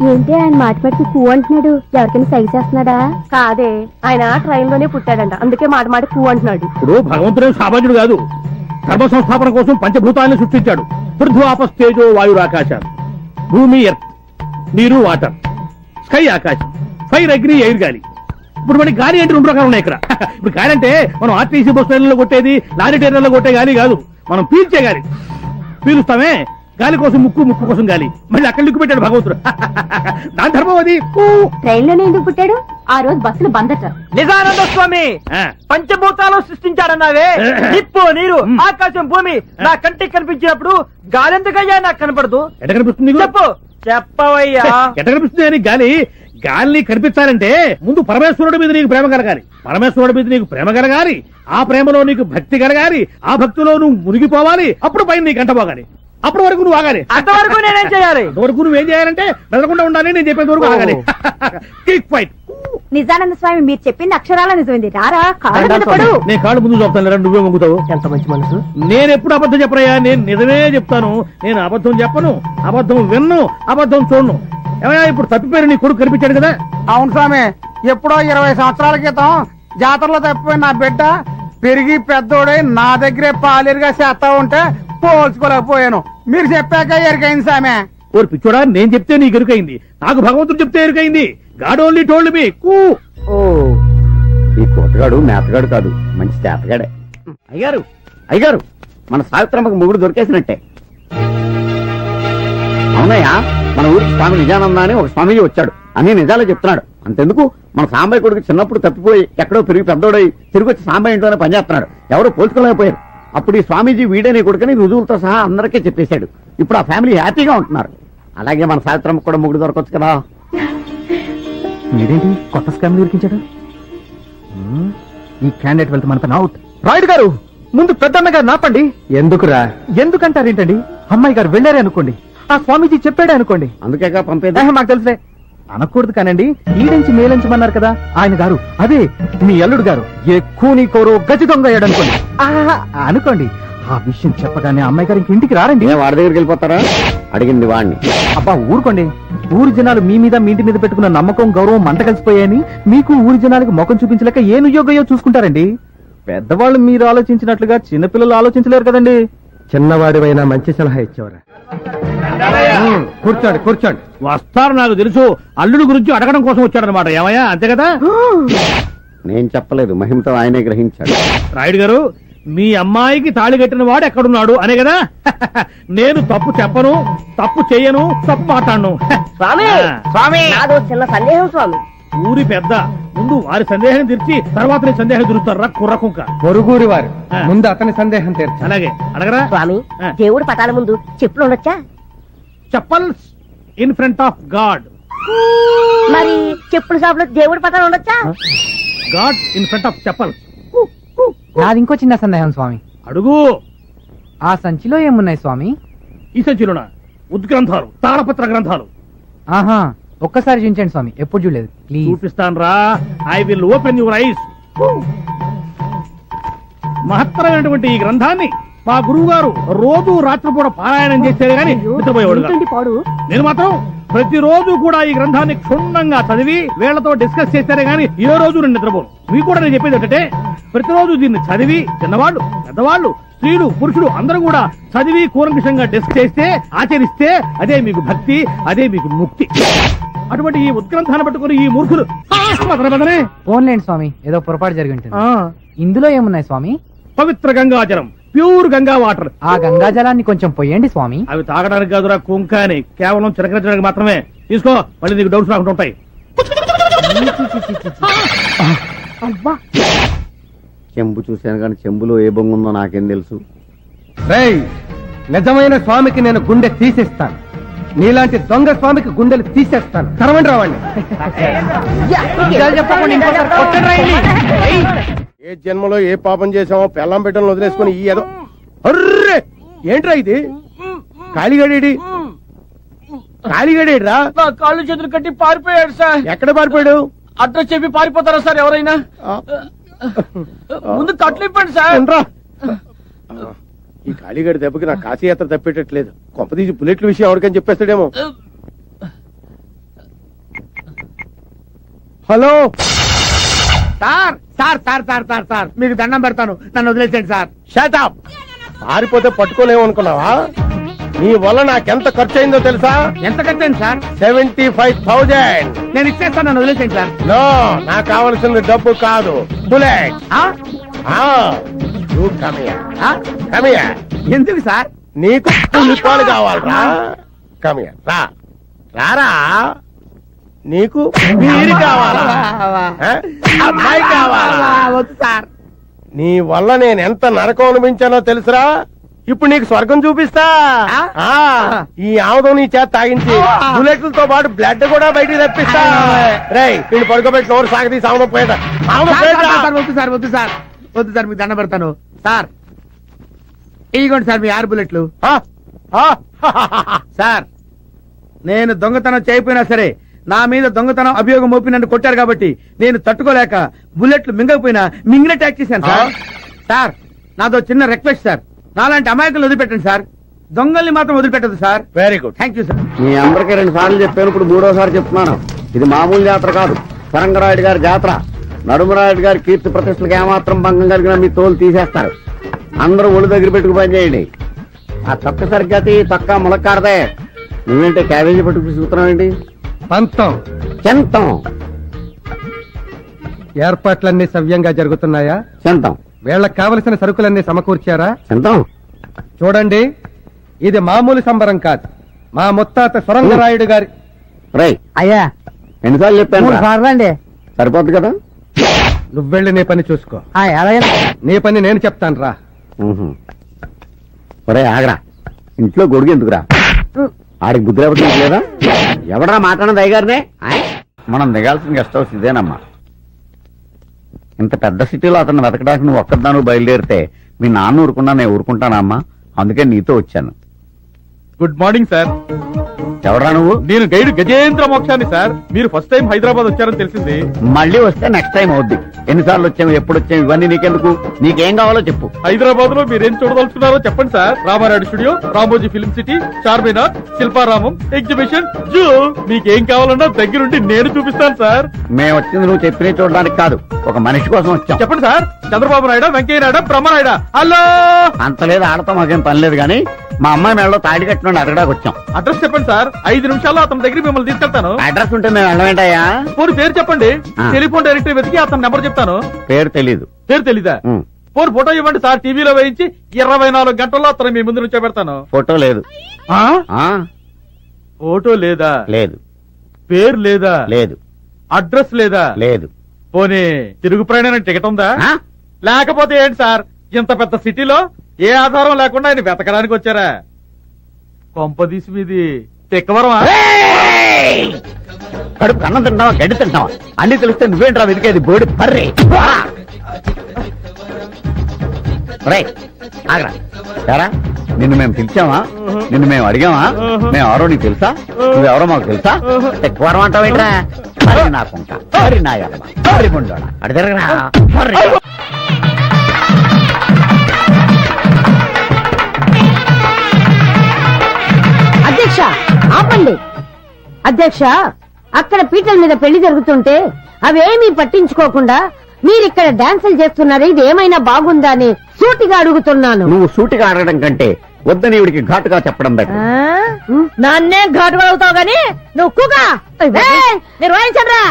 ఏంటి ఆయన మాట పెడితే కూ అంటున్నాడు? ఎవరికైనా సైజ్ చేస్తున్నాడా? కాదే, ఆయన ట్రైన్ లోనే పుట్టాడంట, అందుకే మాట మాట కూ అంటున్నాడు. ఇప్పుడు భగవంతుడు సామాన్యుడు కాదు. ధర్మ సంస్థాపన కోసం పంచభూతాలను సృష్టించాడు. పృథ్వీ ఆపస్ తేజో వాయురాకాశాలు. భూమి ఎర్త్, నీరు వాటర్, స్కై ఆకాశం, ఫైర్ అగ్ని ఎయిర్ గాలి. ఇప్పుడు మనకి గాలి అంటే రెండు రకాలు ఉన్నాయి ఇక్కడ. ఇప్పుడు గాలి అంటే మనం ఆర్టీసీ బస్ ట్రైన్లో కొట్టేది, లారీ టైర్లలో కొట్టే గాలి కాదు, మనం పీల్చే గాలి. పీలుస్తామే, గాలి కోసం ముక్కు, ముక్కు కోసం గాలి. మళ్ళీ అక్కడ లిక్కు పెట్టాడు భగవంతుడు. దాని ధర్మం అది. ట్రైన్ లోనే ఎందుకు పుట్టాడు? ఆ రోజు బస్సులు బందట. నిజానంద స్వామి పంచభూతాలు సృష్టించాడన్నావే, నిప్పు, నీరు, ఆకాశం, భూమి. నా కంటికి కనిపించినప్పుడు గాలి ఎందుకయ్యా నాకు కనపడదు? ఎట కనిపిస్తుంది? చెప్పు, చెప్పవయ్యా. ఎట కనిపిస్తుంది అని? గాలి గాలిని కనిపించాలంటే ముందు పరమేశ్వరుడి మీద నీకు ప్రేమ కలగాలి. పరమేశ్వరుడి మీద నీకు ప్రేమ కలగాలి, ఆ ప్రేమలో నీకు భక్తి కలగాలి, ఆ భక్తిలో నువ్వు మునిగిపోవాలి. అప్పుడు పైన నీకు అంటపోగాలి. అప్పటి వరకు నువ్వు ఆగాలి. అంతవరకు నేనేం చేయాలి? అంతవరకు నువ్వేం చేయాలంటే మెదలకుండా ఉండాలి. నేను చెప్పేంత వరకు ఆగాలి. Kick fight. నిజానంద స్వామి మీరు చెప్పింది అక్షరాల నిజమైంది. రారా కాళ్ళు మీద పడు. నేను కాళ్ళు ముందు చూపుతాను, నువ్వే మొంగుతావు. ఎంత మంచి మనసు. నేను ఎప్పుడు అబద్ధం చెప్పరయ్యా, నేను నిజమే చెప్తాను. నేను అబద్ధం చెప్పను, అబద్ధం విన్ను, అబద్ధం చూడను. ఏమయ్యా ఇప్పుడు తప్పిపోయారు, నీ కొడుకు కనిపించాడు కదా? అవును స్వామి, ఎప్పుడో 20 సంవత్సరాల క్రితం జాతరలో తప్పిపోయి నా బిడ్డ పెరిగి పెద్దోడై నా దగ్గరే పాలేరుగా చేస్తా ఉంటే పోల్చుకోలేకపోయాను. మీరు చెప్పాక ఎరుకైంది సామె. ఓరి పిచ్చోడా, నేను చెప్తే నీకు ఎరుకైంది, నాకు భగవంతుడు చెప్తే ఎరుకైంది. God only told me. ఈ కోతగాడు మేతగాడు కాదు, మంచి చేతగాడే. అయ్యారు అయ్యారు, మన సావిత్రమ్మకు మొగుడు దొరికేసినట్టే. అవునయ్యా, మన ఊరికి స్వామి నిజానంద అని ఒక స్వామీజీ వచ్చాడు. అన్ని నిజాలే చెప్తున్నాడు. అంతెందుకు, మన సాంబయ్య కొడుకు చిన్నప్పుడు తప్పిపోయి ఎక్కడో పెరిగి పెద్దోడై తిరిగి వచ్చి సాంబయ్య ఇంట్లోనే పనిచేస్తున్నాడు. ఎవరో పోల్చుకోలేకపోయారు. అప్పుడు ఈ స్వామీజీ వీడే నీ కొడుకుని రుజువులతో సహా అందరికీ చెప్పేశాడు. ఇప్పుడు ఆ ఫ్యామిలీ హ్యాపీగా ఉంటున్నారు. అలాగే మన సావిత్రమ్మకు కూడా మొగుడు దొరకొచ్చు కదా. మీరేంటి కొత్త స్కామ్ దొరికించాడు? ఈ క్యాండిడేట్ వెళ్తే మన పని అవుట్. రాయుడు గారు, ముందు పెద్దమ్మ గారు నాపండి. ఎందుకురా? ఎందుకంటారేంటండి? అమ్మాయి గారు వెళ్ళారే అనుకోండి, ఆ స్వామీజీ చెప్పాడే అనుకోండి. అందుకేగా పంపేది. మాకు తెలుసులే. అనకూడదు కానండి, ఈడించి మేలించమన్నారు కదా ఆయన గారు. అదే మీ అల్లుడు గారు ఏ కూని కోరో గజి దొంగ అయ్యాడు అనుకోండి. అనుకోండి, ఆ విషయం చెప్పగానే అమ్మాయి గారు ఇంటికి రారండి. వాడి దగ్గరికి వెళ్ళిపోతారా? అడిగింది వాడిని. అబ్బా ఊరుకోండి. ఊరి జనాలు మీ మీద మీ ఇంటి మీద పెట్టుకున్న నమ్మకం, గౌరవం మంట కలిసిపోయాయని మీకు ఊరి జనాలకు ముఖం చూపించలేక ఏ నుయోగయో చూసుకుంటారండి. పెద్దవాళ్ళు మీరు ఆలోచించినట్లుగా చిన్నపిల్లలు ఆలోచించలేరు కదండి. చిన్నవాడివైనా మంచి సలహా ఇచ్చేవారా? కూర్చోండి కూర్చోండి. వస్తారు, నాకు తెలుసు. అల్లుడు గురించి అడగడం కోసం వచ్చాడనమాట. ఏమయ్యా, అంతే కదా? నేను చెప్పలేదు, మహిమతో ఆయనే గ్రహించాడు. రాయుడు గారు, మీ అమ్మాయికి తాళి కట్టిన వాడు ఎక్కడున్నాడు అనే కదా? నేను తప్పు చెప్పను, తప్పు చెయ్యను, తప్పు మాట్లాడను. స్వామి స్వామి, నాదో చిన్న సందేహం స్వామి. ఊరి పెద్ద ముందు వారి సందేహం తీర్చి తర్వాత నీ సందేహం తీరుస్తారా కుర్రకుంక? పొరుగురి వారు ముందు అతని సందేహం తీర్చు. అలాగే అడగరా. స్వామి, దేవుడు పటాల ముందు చెప్పులు ఉండొచ్చా? Chappals in front of God. మరి చెప్పుల షాపులో దేవుడి పటాలు ఉండొచ్చా? God in front of chappals. నాది ఇంకో చిన్న సందేహం స్వామి. అడుగు. ఆ సంచిలో ఏమున్నాయి స్వామి? ఈ సంచిలోన ఉద్గ్రంథాలు, తాళపత్ర గ్రంథాలు. ఆహా, ఒక్కసారి చూపించండి స్వామి, ఎప్పుడు చూడలేదు. ప్లీజ్. చూపిస్తాను రా. I will open your eyes. మహత్తరమైనటువంటి ఈ గ్రంథాన్ని మా గురువు గారు రోజు రాత్రిపూట పారాయణం చేసేది కానీ నిద్రపోయేవాడు. నేను మాత్రం ప్రతిరోజు కూడా ఈ గ్రంథాన్ని క్షుణ్ణంగా చదివి వీళ్లతో డిస్కస్ చేస్తారే గానీ ఏ రోజు నేను నిద్రపోను. మీకు కూడా నేను చెప్పేది ఏంటంటే ప్రతిరోజు దీన్ని చదివి చిన్నవాళ్ళు పెద్దవాళ్ళు స్త్రీలు పురుషులు అందరూ కూడా చదివి కూలంకషంగా డిస్కస్ చేస్తే ఆచరిస్తే అదే మీకు భక్తి, అదే మీకు ముక్తి. అటువంటి ఈ ఉత్గ్రంథాన్ని పట్టుకుని ఈ మూర్ఖులు ఫోన్లేండి స్వామి, ఏదో పొరపాటు జరిగి ఉంటుంది. ఇందులో ఏమున్నాయి స్వామి? పవిత్ర గంగాజలం, ప్యూర్ గంగా వాటర్. ఆ గంగాజలాన్ని కొంచెం పొయ్యండి స్వామి. అవి తాగడానికి కాదురా కుంక అని, కేవలం చిలకరించడానికి మాత్రమే. తీసుకో, మళ్ళీ నీకు డౌట్స్ రాకుండా ఉంటాయి. చెంబు చూశాను కానీ చెంబులో ఏ బొంగు ఉందో నాకేం తెలుసు. రేయ్, నిజమైన స్వామికి నేను గుండె తీసేస్తాను, నీలాంటి దొంగ స్వామికి గుండెలు తీసేస్తాను. తరవండి రావండి. ఏ జన్మలో ఏ పాపం చేసామో పెళ్ళం పెట్టడం వదిలేసుకుని ఈ ఏదో అర్రే ఏంట్రా ఇది? కాళీగడేడి కాళీగడేడ్రా? కాళ్ళు చేతులు కట్టి పారిపోయాడు సార్. ఎక్కడ పారిపోయాడు? అడ్రస్ చెప్పి పారిపోతారా సార్ ఎవరైనా? ముందు కట్లు ఇప్పండి సార్. ఈ కాళీగడి దెబ్బకి నా కాశీయాత్ర తప్పేటట్లేదు. కొంపదీసి బుల్లెట్ల విషయం ఎవరికని చెప్పేస్తాడేమో. Hello sir sir sir sir sir sir మీకు దండం పెడతాను, నన్ను వదిలేసేయండి సార్. Shut up. పారిపోతే పట్టుకోలేము అనుకున్నావా? నీ వల్ల నాకెంత ఖర్చు అయిందో తెలుసా? ఎంత ఖర్చయింది సార్? 75,000. నేను ఇచ్చేస్తాను, నన్ను వదిలేసేయండి సార్. నో, నాకు కావలసిన డబ్బు కాదు, బుల్లెట్. ఎందుకు సార్? నీకు పాలు కావాలరా? కమియర్ రా, రారా. నీకు మీరు కావాలా? అమ్మాయి కావాలా? వద్దు సార్. నీ వల్ల నేను ఎంత నరకం అనిపించానో తెలుసురా? ఇప్పుడు నీకు స్వర్గం చూపిస్తా. ఈ ఆముదం నీ చేత తాగించి బుల్లెట్లతో పాటు బ్లడ్ కూడా బయటికి తెప్పిస్తా. రేయ్, నేను పడుకోబెట్టి నోరు సాగదీసి ఆముదం పోయేట. వద్దు సార్, వద్దు సార్, వద్దు సార్, మీకు దండం పెడతాను సార్. ఇదిగోండి సార్ మీ 6 బుల్లెట్లు. సార్, నేను దొంగతనం చేయకపోయినా సరే నా మీద దొంగతనం అభియోగం మోపి నన్ను కొట్టారు కాబట్టి నేను తట్టుకోలేక బుల్లెట్లు మింగకపోయినా మింగిన ట్యాక్ చేశాను సార్. సార్, నాదో చిన్న రిక్వెస్ట్ సార్, నాలాంటి అమాయకులు వదిలిపెట్టండి సార్, దొంగల్ని మాత్రం వదిలిపెట్టదు sir. Very good, thank you sir. మీ అందరికీ 2 సార్లు చెప్పాను, ఇప్పుడు 3వ చెప్తున్నాను. ఇది మామూలు జాతర కాదు, సరంగరాయుడు గారి జాతర. నడుమరాయుడు గారి కీర్తి ప్రతిష్టలకు ఏమాత్రం భంగం కలిగినా మీ తోలు తీసేస్తారు. అందరూ ఒళ్ళు దగ్గర పెట్టుకు పని చేయండి. ఆ తొక్క సరిగ్గాతి తొక్క ములక్కాడదే. నువ్వేంటే క్యాబేజీ పట్టుకు చూస్తున్నావేంటి? పంతం చెంతం. ఏర్పాట్లన్నీ సవ్యంగా జరుగుతున్నాయా? చెంతం. వీళ్ళకి కావలసిన సరుకులన్నీ సమకూర్చారా? చెంతం. చూడండి, ఇది మామూలు సంబరం కాదు, మా ముత్తాత సరంగరాయుడు గారి. రై అయ్యా, ఎన్నిసార్లు చెప్పాను? అండి సరిపోద్ది కదా. నువ్వెళ్ళి నీ పని చూసుకో. నీ పని నేను చెప్తాను రా. ఒరే ఆగరా, ఇంట్లో గొడుగు ఎందుకురా? ఆడికి బుద్ధి లేకపోతే లేదా? ఎవడరా మాట్లాడిన దయగారినే? మనం దిగాల్సిన గెస్ట్ హౌస్ ఇదేనమ్మా. ఇంత పెద్ద సిటీలో అతను వెతకడానికి నువ్వు ఒక్కదాను బయలుదేరితే మీ నాన్న ఊరుకున్నా నేను ఊరుకుంటానమ్మా. అందుకే నీతో వచ్చాను. Good morning sir. ఎవరా నువ్వు? నేను గైడ్ గజేంద్ర మోక్షాన్ని సార్. మీరు ఫస్ట్ టైం హైదరాబాద్ వచ్చారని తెలిసింది. మళ్ళీ వస్తే నెక్స్ట్ టైం అవుద్ది. ఎన్నిసార్లు వచ్చాము, ఎప్పుడు వచ్చాము, ఇవన్నీ నీకెందుకు? నీకేం కావాలో చెప్పు. హైదరాబాద్ లో మీరేం చూడదలుచుకున్నారో చెప్పండి sir. Ramarayudu studio, Ramoji film city, Charminar, Shilparamam, exhibition, zoo, మీకేం కావాలన్నా దగ్గరుండి నేను చూపిస్తాను సార్. మేము వచ్చింది నువ్వు చెప్పిన చూడడానికి కాదు, ఒక మనిషి కోసం వచ్చాం. చెప్పండి సార్. చంద్రబాబు నాయుడు, వెంకయ్య నాయుడు, బ్రహ్మనాయుడు. హలో. అంత లేదు, ఆడతాం, మాకేం పని లేదు. కానీ మా అమ్మాయి మేడలో తాడి కట్టిన అడగడానికి వచ్చాం. అడ్రస్ చెప్పండి సార్, 5 నిమిషాల్లో అతని దగ్గర మిమ్మల్ని తీసుకెళ్తాను. అడ్రస్ ఉంటే మేము వెళ్ళమేంటయ్యా? పోనీ పేరు చెప్పండి, టెలిఫోన్ డైరెక్టరీ వెతికి అతని నెంబర్ చెప్తాను. పేరు తెలీదు. పేరు తెలీదా? పోనీ ఫోటో ఇవ్వండి సార్, టీవీలో వేయించి 24 గంటల్లో అతను మీ ముందు నుంచో పెడతాను. ఫోటో లేదు. ఫోటో లేదా? లేదు. పేరు లేదా? లేదు. అడ్రస్ లేదా? లేదు. పోనీ తిరుగు ప్రయాణం టికెట్ ఉందా? లేకపోతే ఏంటి సార్, ఇంత పెద్ద సిటీలో ఏ ఆధారం లేకుండా ఆయన వెతకడానికి వచ్చారా? కొంపదీసి మీది తెక్కవరమా? కడుపు అన్నం తింటావా, గడ్డి తింటావా? అన్ని తెలిస్తే నువ్వేంట్రా వెతికేది? బోడి పర్రే. ఆగరా, సరా, నిన్ను మేము పిలిచామా? నిన్ను మేము అడిగామా? మేము ఎవరో నీకు తెలుసా? నువ్వెవరో మాకు తెలుసా? తెక్కువరం అంటావేంట్రా? మరి నాకుంటా, మరి నా ఎడమ, మరి ముండోడా, అడి తిరగరా. అధ్యక్ష, ఆపండి. అధ్యక్ష, అక్కడ పీటల మీద పెళ్లి జరుగుతుంటే అవేమీ పట్టించుకోకుండా మీరిక్కడ డాన్సులు చేస్తున్నారు, ఇది ఏమైనా బాగుందా అని సూటిగా అడుగుతున్నాను. నువ్వు సూటిగా అడగడం కంటే వద్దని ఇవిడికి ఘాటుగా చెప్పడం బెటర్. నన్నే ఘాటుగా అవుతావు గాని నువ్వు కుగా మీరు వాయించరా.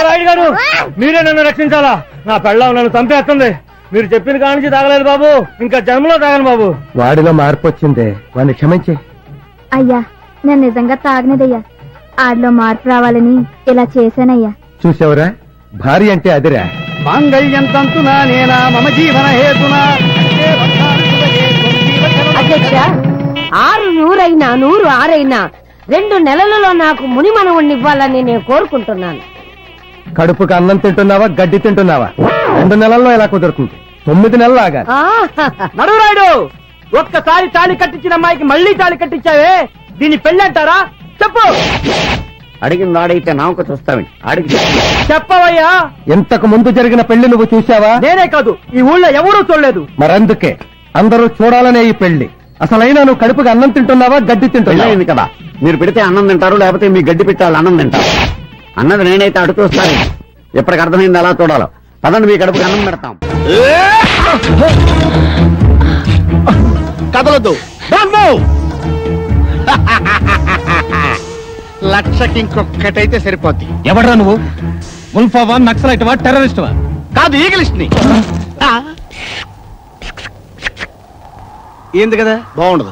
రాయుడు గారు, మీరే నన్ను రక్షించాలా? నా పెళ్ళం నన్ను చంపేస్తుంది. మీరు చెప్పిన కానించి తాగలేదు బాబు, ఇంకా జన్మలో తాగను బాబు. వాడిలో మార్పు వచ్చిందే, వాడిని క్షమించే. అయ్యా, నేను నిజంగా తాగనేదయ్యా. ఆడిలో మార్పు రావాలని ఇలా చేశానయ్యా. చూసావురా, భార్య అంటే అదిరా. మాంగళ్యం తంతునా నేనా మమ జీవన హేతునా. అధ్యక్ష, 6 100 100 6 2 నెలలలో నాకు మునిమనవుణ్ణి ఇవ్వాలని నేను కోరుకుంటున్నాను. కడుపుకి అన్నం తింటున్నావా, గడ్డి తింటున్నావా? 2 నెలల్లో ఎలా కుదురుతుంది? 9 నెలలు ఆగాలి. నడురాయుడు, ఒక్కసారి తాళి కట్టించిన అమ్మాయికి మళ్ళీ తాళి కట్టించావే, దీన్ని పెళ్లి అంటారా? చెప్పు. అడిగిన వాడైతే నామక చూస్తావేంటి? అడిగి చెప్పవయ్యా. ఇంతకు ముందు జరిగిన పెళ్లి నువ్వు చూసావా? నేనే కాదు, ఈ ఊళ్ళో ఎవరూ చూడలేదు. మరందుకే అందరూ చూడాలనే ఈ పెళ్లి. అసలైనా నువ్వు కడుపుకి అన్నం తింటున్నావా, గడ్డి తింటున్నావా? పెళ్ళయింది కదా, మీరు పెడితే అన్నం తింటారు, లేకపోతే మీ గడ్డి పెట్టాలి అన్నం తింటారు. అన్నది నేనైతే అడుగు వస్తాను. ఎప్పటికి అర్థమైంది ఎలా చూడాలో. పదండి, మీ కడుపుకి అన్నం పెడతాం. కదలదు. లక్షకి ఇంకొక్కటైతే సరిపోద్ది. ఎవడ్రా నువ్వు? ముల్ఫావా, నక్సలైట్వా, టెర్రరిస్ట్వా? కాదు, ఈగలిస్ట్ ని. ఏంది కదా, బాగుండదు.